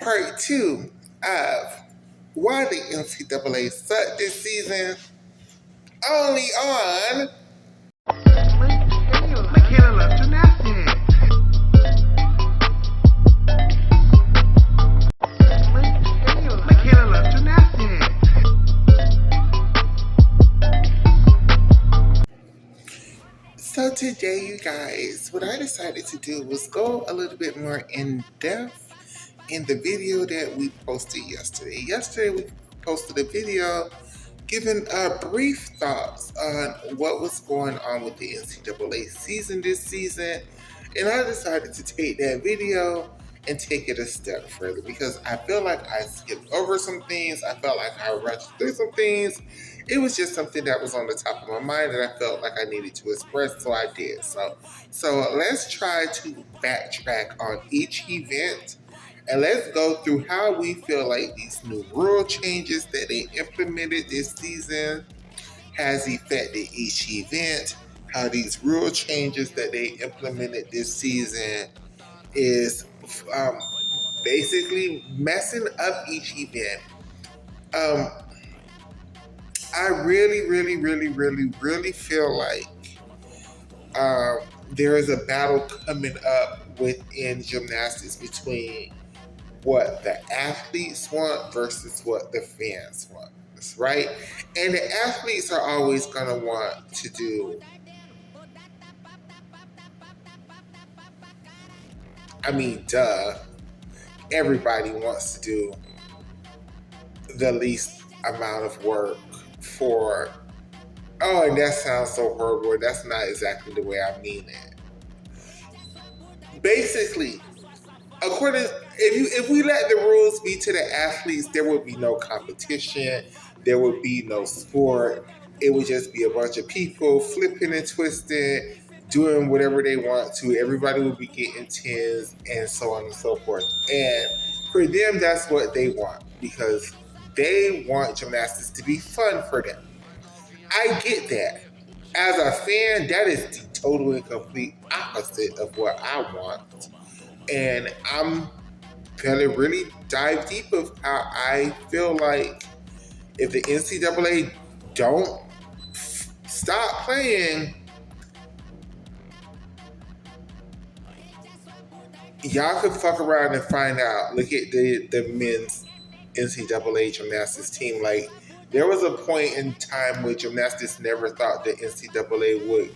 part two of why the NCAA sucked this season, only on Michaela loves gymnastics. Michaela loves gymnastics. So today, you guys, what I decided to do was go a little bit more in depth in the video that we posted yesterday. Yesterday, we posted a video giving brief thoughts on what was going on with the NCAA season this season. And I decided to take that video and take it a step further because I feel like I skipped over some things. I felt like I rushed through some things. It was just something that was on the top of my mind that I felt like I needed to express, so I did. So let's try to backtrack on each event and let's go through how we feel like these new rule changes that they implemented this season has affected each event, how these rule changes that they implemented this season is basically messing up each event. I really feel like there is a battle coming up within gymnastics between what the athletes want versus what the fans want, right? And the athletes are always going to want to do, duh, everybody wants to do the least amount of work for, oh, and that sounds so horrible. That's not exactly the way I mean it. Basically, if we let the rules be to the athletes, there would be no competition, there would be no sport. It would just be a bunch of people flipping and twisting, doing whatever they want to. Everybody would be getting tens and so on and so forth. And for them, that's what they want because they want gymnastics to be fun for them. I get that. As a fan, that is the total and complete opposite of what I want. And I'm gonna really dive deep of how I feel like if the NCAA don't stop playing, y'all could fuck around and find out. Look at the men's NCAA gymnastics team. Like, there was a point in time where gymnastics never thought the NCAA would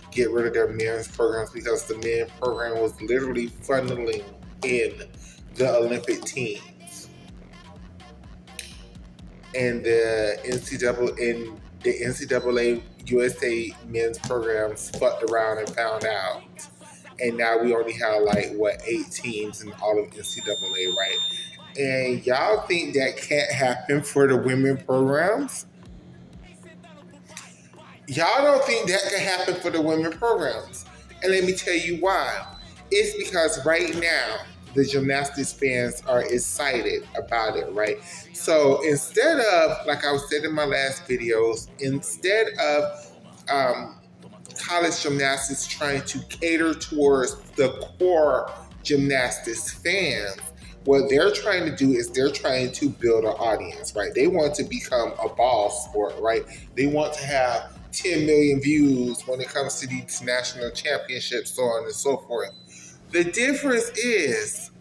get rid of their men's programs because the men's program was literally funneling in the Olympic teams. And the NCAA USA men's programs fucked around and found out. And now we only have 8 teams in all of NCAA, right? And y'all think that can't happen for the women programs? Y'all don't think that can happen for the women programs. And let me tell you why. It's because right now, the gymnastics fans are excited about it, right? So instead of, like I said in my last videos, instead of college gymnastics trying to cater towards the core gymnastics fans, what they're trying to do is they're trying to build an audience, right? They want to become a ball sport, right? They want to have 10 million views when it comes to these national championships, so on and so forth. The difference is,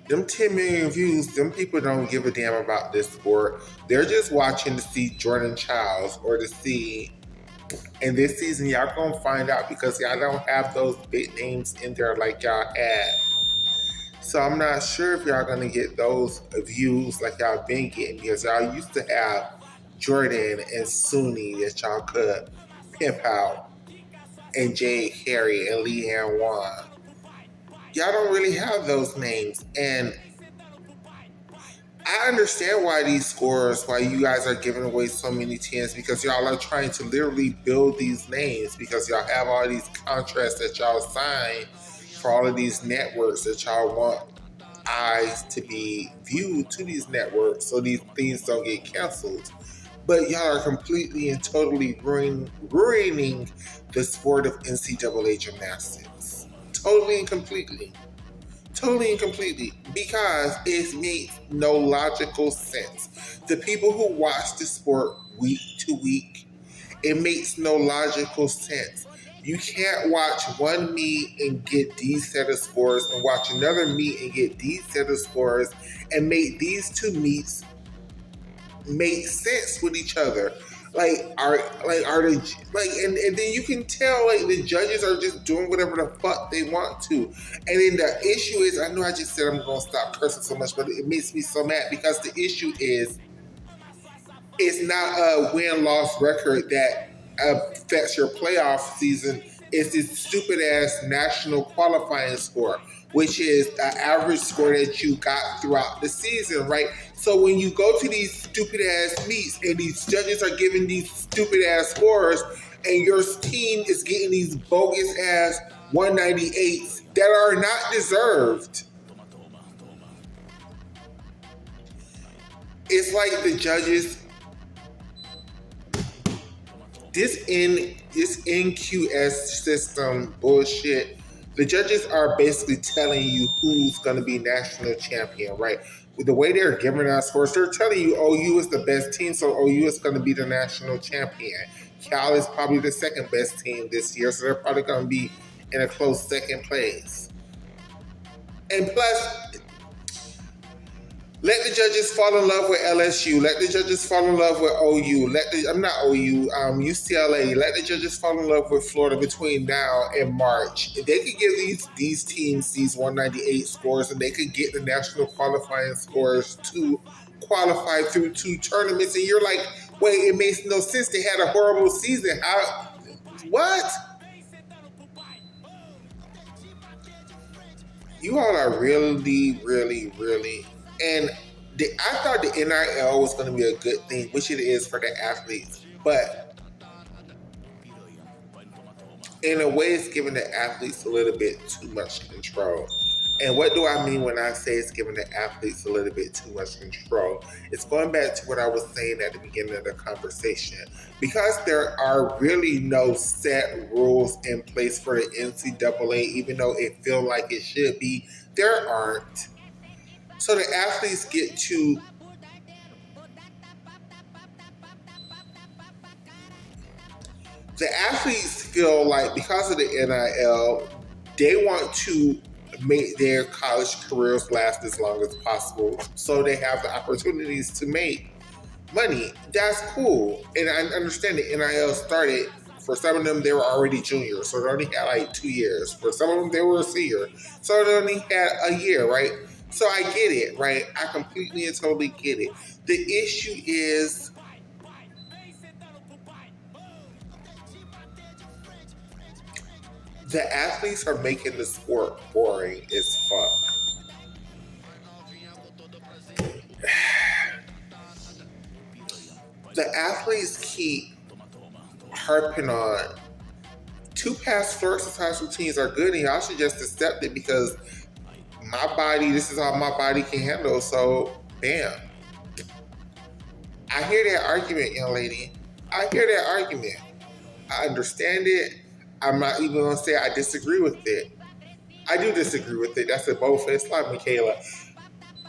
them 10 million views, them people don't give a damn about this sport. They're just watching to see Jordan Childs or to see, and this season y'all gonna find out because y'all don't have those big names in there like y'all had. So I'm not sure if y'all gonna get those views like y'all been getting because y'all used to have Jordan and Suni that y'all could pimp out, and Jade Carey and Leanne Wan. Y'all don't really have those names. And I understand why these scores, why you guys are giving away so many tens, because y'all are trying to literally build these names because y'all have all these contracts that y'all sign for all of these networks that y'all want eyes to be viewed to these networks so these things don't get canceled. But y'all are completely and totally ruining the sport of NCAA gymnastics. Totally and completely. Totally and completely. Because it makes no logical sense. The people who watch the sport week to week, it makes no logical sense. You can't watch one meet and get these set of scores and watch another meet and get these set of scores and make these two meets make sense with each other. Are the and then you can tell like the judges are just doing whatever the fuck they want to. And then the issue is, I know I just said I'm gonna stop cursing so much, but it makes me so mad because the issue is it's not a win-loss record that affects your playoff season. It's this stupid ass national qualifying score, which is the average score that you got throughout the season, right? So when you go to these stupid ass meets and these judges are giving these stupid ass scores, and your team is getting these bogus ass 198s that are not deserved. It's like the judges this NQS system bullshit. The judges are basically telling you who's going to be national champion, right? With the way they're giving us scores, they're telling you OU is the best team, so OU is going to be the national champion. Cal is probably the second best team this year, so they're probably going to be in a close second place. And plus, let the judges fall in love with LSU. Let the judges fall in love with OU. I'm not OU, UCLA. Let the judges fall in love with Florida between now and March. They could give these teams these 198 scores, and they could get the national qualifying scores to qualify through 2 tournaments. And you're like, wait, it makes no sense. They had a horrible season. How? What? You all are really, really, really. And I thought the NIL was going to be a good thing, which it is for the athletes. But in a way, it's giving the athletes a little bit too much control. And what do I mean when I say it's giving the athletes a little bit too much control? It's going back to what I was saying at the beginning of the conversation. Because there are really no set rules in place for the NCAA, even though it feels like it should be, there aren't. So the athletes get to feel like because of the NIL, they want to make their college careers last as long as possible so they have the opportunities to make money. That's cool. And I understand the NIL started, for some of them, they were already juniors, so they only had like 2 years. For some of them, they were a senior, so they only had a year, right? So I get it, right? I completely and totally get it. The issue is the athletes are making the sport boring as fuck. The athletes keep harping on 2 past fluorescence routines are good, and y'all should just accept it because my body, this is all my body can handle, so bam. I hear that argument, young lady. I hear that argument. I understand it. I'm not even going to say I disagree with it. I do disagree with it. That's a both. It's like Michaela.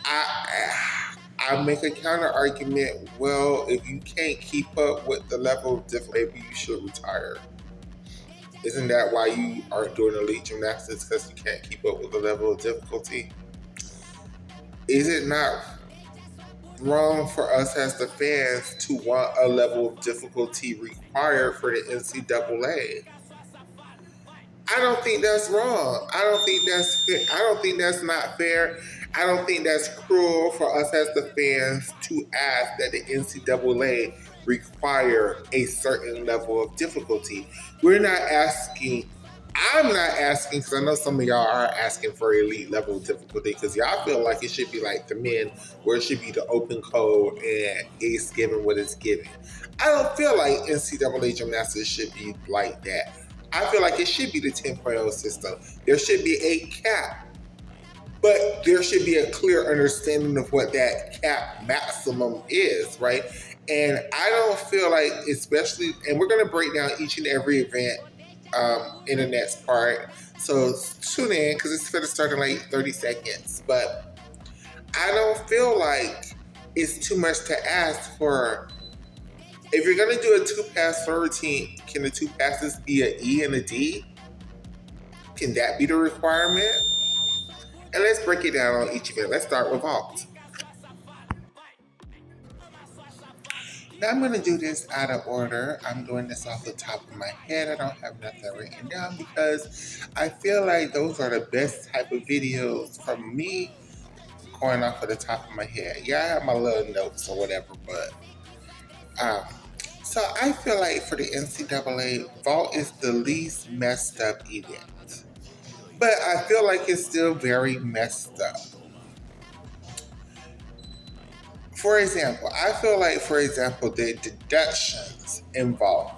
I make a counter argument. Well, if you can't keep up with the level of difficulty, maybe you should retire. Isn't that why you aren't doing elite gymnastics, because you can't keep up with the level of difficulty? Is it not wrong for us as the fans to want a level of difficulty required for the NCAA? I don't think that's wrong. I don't think that's fair. I don't think that's not fair. I don't think that's cruel for us as the fans to ask that the NCAA require a certain level of difficulty. We're not asking. I'm not asking, because I know some of y'all are asking for elite level of difficulty, because y'all feel like it should be like the men, where it should be the open code and it's given what it's given. I don't feel like NCAA gymnastics should be like that. I feel like it should be the 10.0 system. There should be a cap, but there should be a clear understanding of what that cap maximum is, right? And I don't feel like, especially, and we're going to break down each and every event in the next part. So tune in because it's going to start in like 30 seconds. But I don't feel like it's too much to ask for. If you're going to do a two-pass throw routine, can the two passes be an E and a D? Can that be the requirement? And let's break it down on each event. Let's start with vault. Now I'm going to do this out of order. I'm doing this off the top of my head. I don't have nothing written down because I feel like those are the best type of videos from me going off of the top of my head. Yeah, I have my little notes or whatever, but um, so I feel like for the NCAA, vault is the least messed up event. But I feel like it's still very messed up. For example, I feel like, for example, the deductions involved,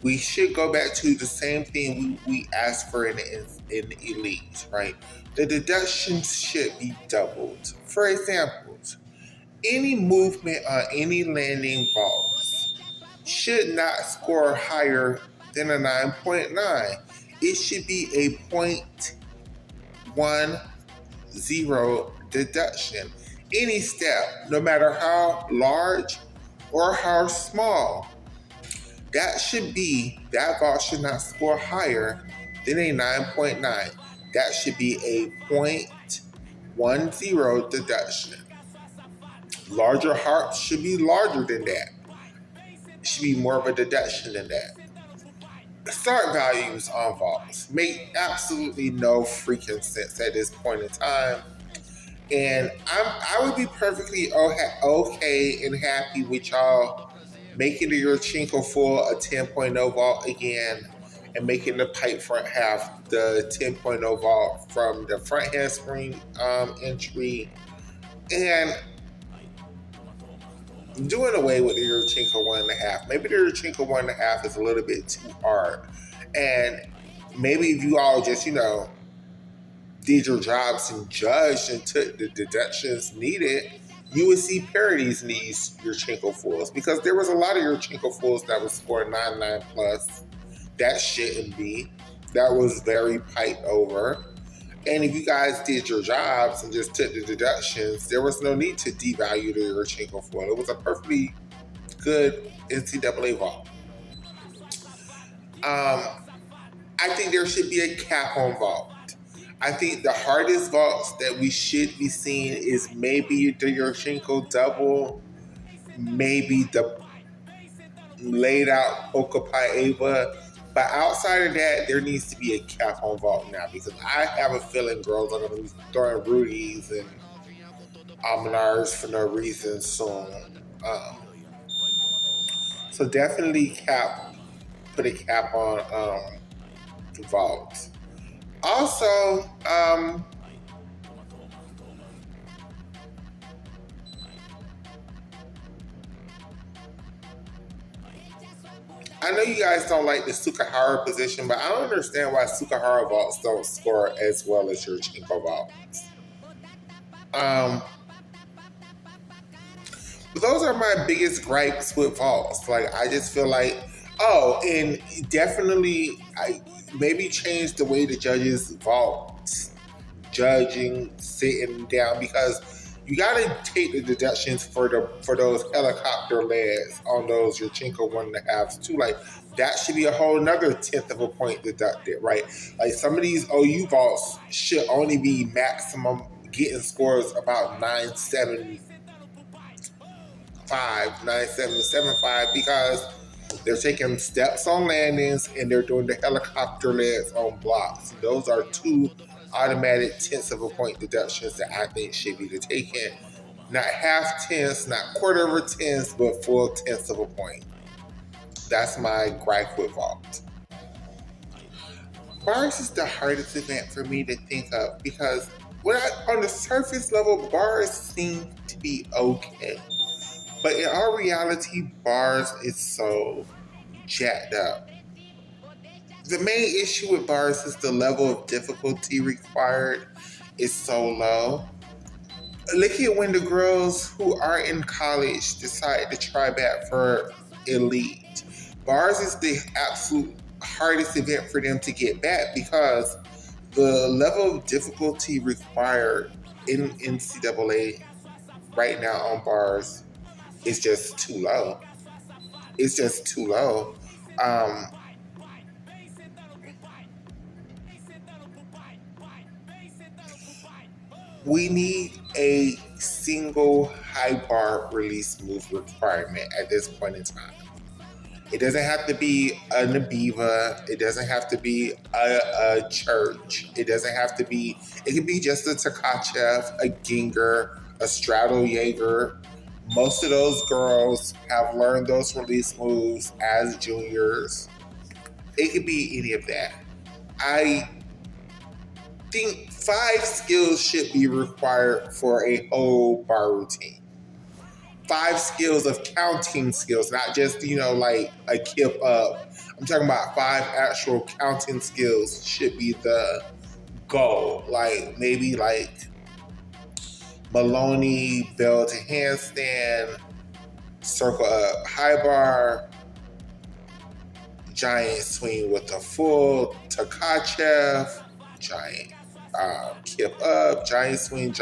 we should go back to the same thing we asked for in elite, right? The deductions should be doubled. For example, any movement on any landing vaults should not score higher than a 9.9. It should be a 0.10 deduction. Any step, no matter how large or how small, that vault should not score higher than a 9.9. That should be a 0.10 deduction. Larger hearts should be larger than that. It should be more of a deduction than that. Start values on vaults make absolutely no freaking sense at this point in time. And I would be perfectly okay and happy with y'all making the Yurchenko full a 10.0 vault again and making the pipe front half the 10.0 vault from the front handspring entry and doing away with the Yurchenko 1.5. Maybe the Yurchenko 1.5 is a little bit too hard. And maybe if you all just, did your jobs and judged and took the deductions needed, you would see parodies in these Yurchenko fools because there was a lot of Yurchenko fools that was scoring 9.9 plus. That shouldn't be. That was very piped over. And if you guys did your jobs and just took the deductions, there was no need to devalue the Yurchenko fool. It was a perfectly good NCAA vault. I think there should be a cap on vault. I think the hardest vaults that we should be seeing is maybe the Yurchenko double, maybe the laid out Okapai Ava. But outside of that, there needs to be a cap on vault now because I have a feeling girls are going to be throwing Rudies and Almanars for no reason soon. So definitely put a cap on vault. Also, I know you guys don't like the Sukahara position, but I don't understand why Sukahara vaults don't score as well as your Chinko vaults. But those are my biggest gripes with vaults. Like, I just feel like, and definitely, maybe change the way the judges vault, judging, sitting down, because you got to take the deductions for those helicopter legs on those Yurchenko 1.5s too. Like, that should be a whole another 10th of a point deducted, right? Like, some of these OU vaults should only be maximum getting scores about 9.75, 9.775 because they're taking steps on landings and they're doing the helicopter legs on blocks. Those are two automatic tenths of a point deductions that I think should be taken. Not half tenths, not quarter of a tenth, but full tenths of a point. That's my gripe with vault. Bars is the hardest event for me to think of because on the surface level, bars seem to be okay. But in our reality, bars is so jacked up. The main issue with bars is the level of difficulty required is so low. Look at when the girls who are in college decide to try back for elite. Bars is the absolute hardest event for them to get back because The level of difficulty required in NCAA right now on bars is just too low. It's just too low. Um, we need a single high bar release move requirement at this point in time. It doesn't have to be a Nabiva. It doesn't have to be a church. It doesn't have to be, it can be just a Takachev, a Ginger, a Straddle Jaeger. Most of those girls have learned those release moves as juniors. It could be any of that. I think 5 skills should be required for a whole bar routine. 5 skills of counting skills, not just, like a kip up. I'm talking about 5 actual counting skills should be the goal. Like maybe like Maloney, bell to handstand, circle up high bar, giant swing with a full Takachev, giant kip up, giant swing,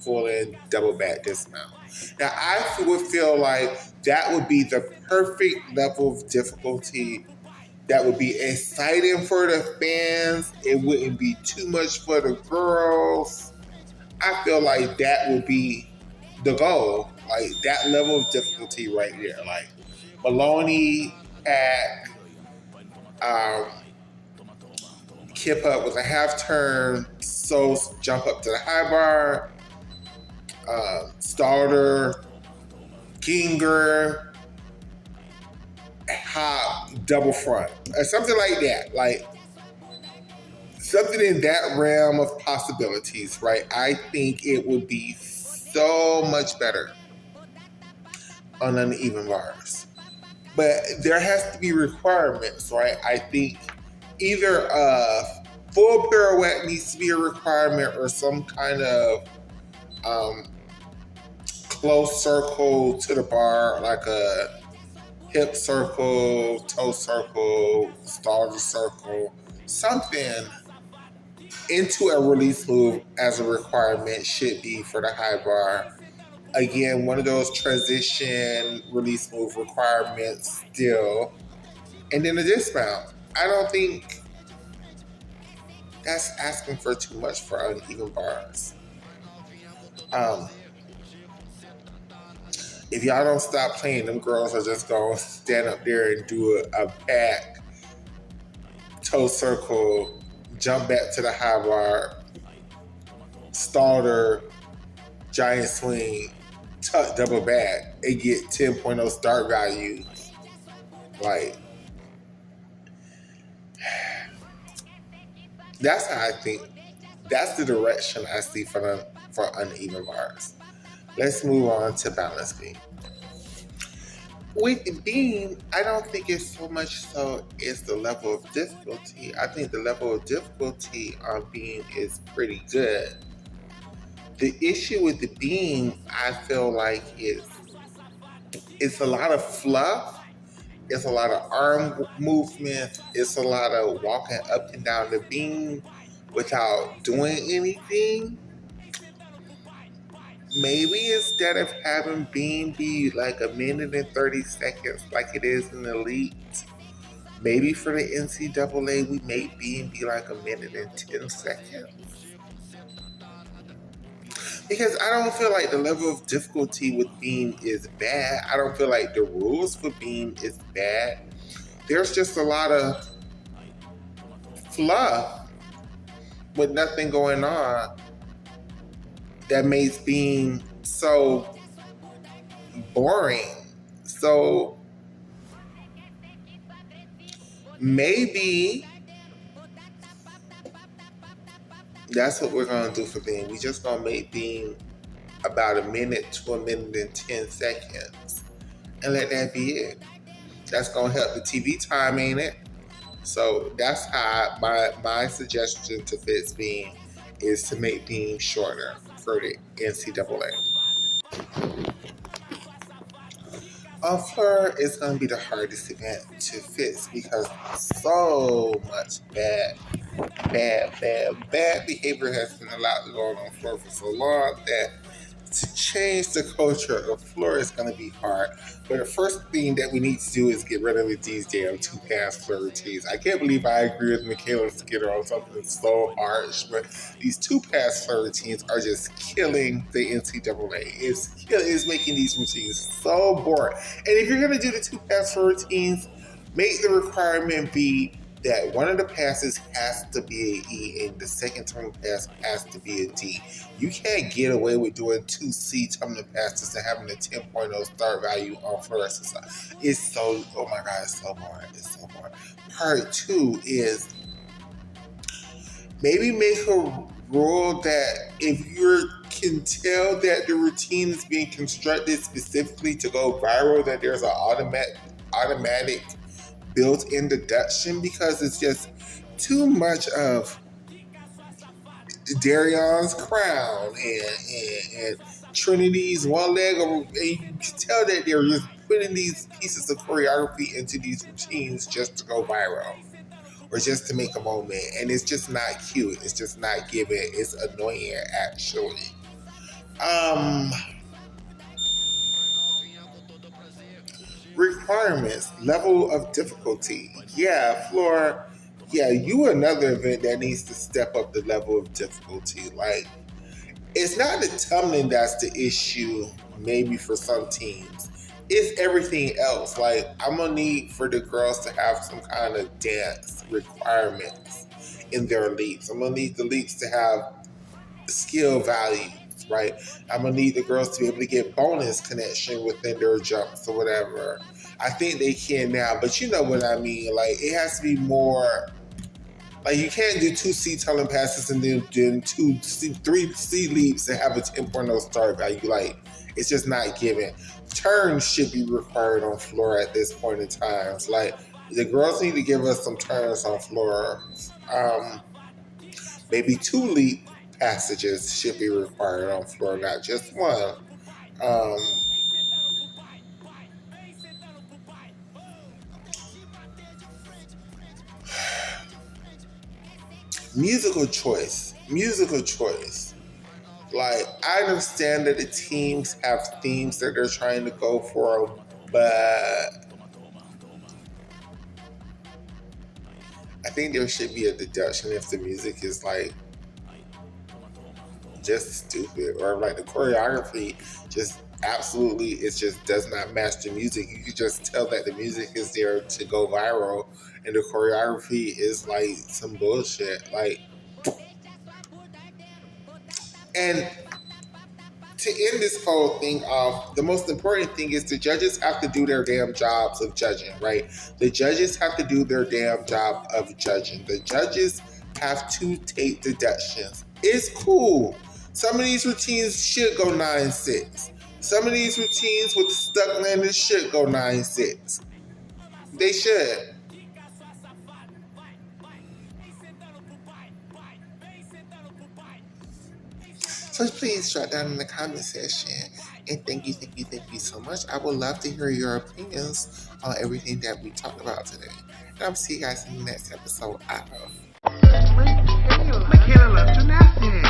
full in, double back dismount. Now, I would feel like that would be the perfect level of difficulty. That would be exciting for the fans. It wouldn't be too much for the girls. I feel like that would be the goal. Like that level of difficulty right there. Like Maloney at kip up with a half turn, so jump up to the high bar, starter, Ginger, hop, double front, or something like that. Like something in that realm of possibilities, right? I think it would be so much better on uneven bars. But there has to be requirements, right? I think either a full pirouette needs to be a requirement or some kind of close circle to the bar, like a hip circle, toe circle, starter circle, something into a release move as a requirement should be for the high bar. Again, one of those transition release move requirements still. And then a dismount. I don't think that's asking for too much for uneven bars. Um, if y'all don't stop playing, them girls are just gonna stand up there and do a back toe circle, jump back to the high bar, starter, giant swing, tuck double back, and get 10.0 start value. Like, that's how I think. That's the direction I see for uneven bars. Let's move on to balance beam. With beam, I don't think it's so much so it's the level of difficulty. I think the level of difficulty on beam is pretty good. The issue with the beam, I feel like it's a lot of fluff. It's a lot of arm movement. It's a lot of walking up and down the beam without doing anything. Maybe instead of having beam be like a minute and 30 seconds like it is in the elite, maybe for the NCAA we make beam be like a minute and 10 seconds. Because I don't feel like the level of difficulty with beam is bad. I don't feel like the rules for beam is bad. There's just a lot of fluff with nothing going on that makes being so boring. So maybe that's what we're gonna do for being. We just gonna make being about a minute to a minute and 10 seconds and let that be it. That's gonna help the TV time, ain't it? So that's how my suggestion to Fitz being is to make being shorter for the NCAA. Floor is going to be the hardest event to fix because so much bad Bad behavior has been allowed to go on the floor for so long that to change the culture of the floor is going to be hard. But the first thing that we need to do is get rid of these damn two pass floor routines. I can't believe I agree with Michaela Skinner on something so harsh, but these two pass floor routines are just killing the NCAA. It's making these routines so boring. And if you're going to do the two pass floor routines, make the requirement be that one of the passes has to be an E and the second term pass has to be a D. You can't get away with doing two C terminal passes and having a 10.0 start value on fluorescence. It's so, oh my God, it's so boring. It's so boring. Part two is maybe make a rule that if you can tell that the routine is being constructed specifically to go viral, that there's an automatic built-in deduction, because it's just too much of Darion's crown and Trinity's one leg over, and you can tell that they're just putting these pieces of choreography into these routines just to go viral or just to make a moment, and it's just not cute. It's just not giving. It's annoying actually. Requirements, level of difficulty. Yeah, Floor. Yeah, you another event that needs to step up the level of difficulty. Like, it's not the tumbling that's the issue, maybe for some teams. It's everything else. Like, I'm gonna need for the girls to have some kind of dance requirements in their leaps. I'm gonna need the leaps to have skill values, right? I'm gonna need the girls to be able to get bonus connection within their jumps or whatever. I think they can now, but you know what I mean. Like, it has to be more. Like, you can't do two C tunnel passes and then three C leaps and have a 10.0 start value. Like, it's just not given. Turns should be required on floor at this point in time. Like, the girls need to give us some turns on floor. Maybe two leap passages should be required on floor, not just one. Um, musical choice. Like, I understand that the teams have themes that they're trying to go for, but I think there should be a deduction if the music is like just stupid, or like the choreography just absolutely, it just does not match the music. You can just tell that the music is there to go viral and the choreography is like some bullshit. Like, and to end this whole thing off, the most important thing is the judges have to do their damn jobs of judging, right? The judges have to do their damn job of judging. The judges have to take deductions. It's cool. Some of these routines should go 9-6. Some of these routines with the stuck landers should go 9-6. They should. So please drop down in the comment section. And thank you so much. I would love to hear your opinions on everything that we talked about today. And I'll see you guys in the next episode. Michaela left a napkin.